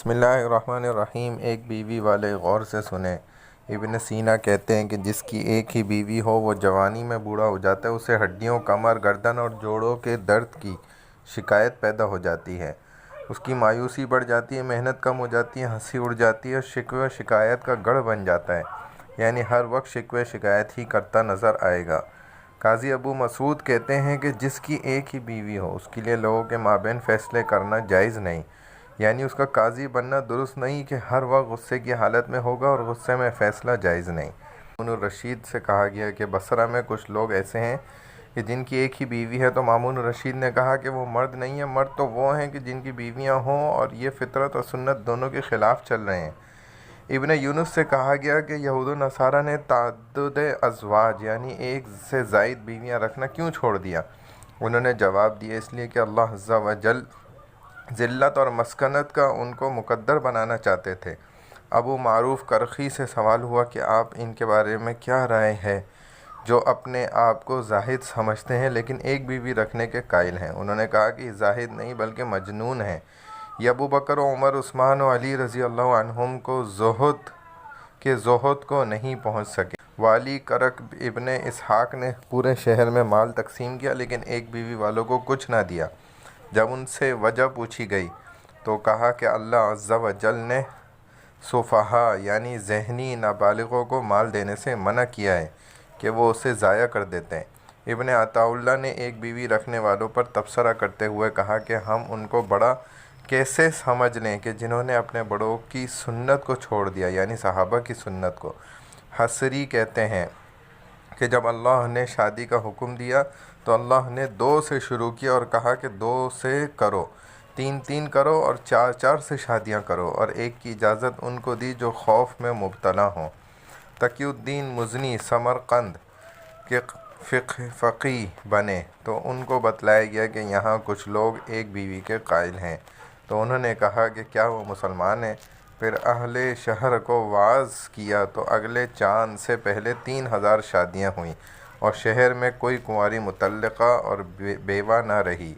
بسم اللہ الرحمن الرحیم۔ ایک بیوی والے غور سے سنیں۔ ابن سینا کہتے ہیں کہ جس کی ایک ہی بیوی ہو وہ جوانی میں بوڑھا ہو جاتا ہے، اسے ہڈیوں، کمر، گردن اور جوڑوں کے درد کی شکایت پیدا ہو جاتی ہے، اس کی مایوسی بڑھ جاتی ہے، محنت کم ہو جاتی ہے، ہنسی اڑ جاتی ہے اور شکوہ شکایت کا گڑھ بن جاتا ہے، یعنی ہر وقت شکوہ شکایت ہی کرتا نظر آئے گا۔ قاضی ابو مسعود کہتے ہیں کہ جس کی ایک ہی بیوی ہو اس کے لیے لوگوں کے مابین فیصلے کرنا جائز نہیں، یعنی اس کا قاضی بننا درست نہیں کہ ہر وقت غصے کی حالت میں ہوگا اور غصے میں فیصلہ جائز نہیں۔ مامون الرشید سے کہا گیا کہ بصرہ میں کچھ لوگ ایسے ہیں کہ جن کی ایک ہی بیوی ہے، تو مامون الرشید نے کہا کہ وہ مرد نہیں ہیں، مرد تو وہ ہیں کہ جن کی بیویاں ہوں اور یہ فطرت اور سنت دونوں کے خلاف چل رہے ہیں۔ ابن یونس سے کہا گیا کہ یہود و نصارہ نے تعدد ازواج یعنی ایک سے زائد بیویاں رکھنا کیوں چھوڑ دیا؟ انہوں نے جواب دیا، اس لیے کہ اللہ عز و جل ذلت اور مسکنت کا ان کو مقدر بنانا چاہتے تھے۔ ابو معروف کرخی سے سوال ہوا کہ آپ ان کے بارے میں کیا رائے ہے جو اپنے آپ کو زاہد سمجھتے ہیں لیکن ایک بیوی رکھنے کے قائل ہیں؟ انہوں نے کہا کہ یہ زاہد نہیں بلکہ مجنون ہیں۔ یہ ابو بکر و عمر، عثمان و علی رضی اللہ عنہم کو زہد کو نہیں پہنچ سکے۔ والی کرک ابن اسحاق نے پورے شہر میں مال تقسیم کیا لیکن ایک بیوی والوں کو کچھ نہ دیا۔ جب ان سے وجہ پوچھی گئی تو کہا کہ اللہ عز و جل نے سفہاء یعنی ذہنی نابالغوں کو مال دینے سے منع کیا ہے کہ وہ اسے ضائع کر دیتے ہیں۔ ابن عطاء اللہ نے ایک بیوی رکھنے والوں پر تبصرہ کرتے ہوئے کہا کہ ہم ان کو بڑا کیسے سمجھ لیں کہ جنہوں نے اپنے بڑوں کی سنت کو چھوڑ دیا، یعنی صحابہ کی سنت کو۔ حصری کہتے ہیں کہ جب اللہ نے شادی کا حکم دیا تو اللہ نے 2 سے شروع کیا اور کہا کہ 2 سے کرو، 3 کرو اور 4 سے شادیاں کرو، اور ایک کی اجازت ان کو دی جو خوف میں مبتلا ہوں۔ تقی الدین مزنی سمرقند کے فقیہ بنے تو ان کو بتلایا گیا کہ یہاں کچھ لوگ ایک بیوی کے قائل ہیں، تو انہوں نے کہا کہ کیا وہ مسلمان ہیں؟ پھر اہل شہر کو وعظ کیا تو اگلے چاند سے پہلے 3000 شادیاں ہوئیں اور شہر میں کوئی کنواری مطلقہ اور بیوہ نہ رہی۔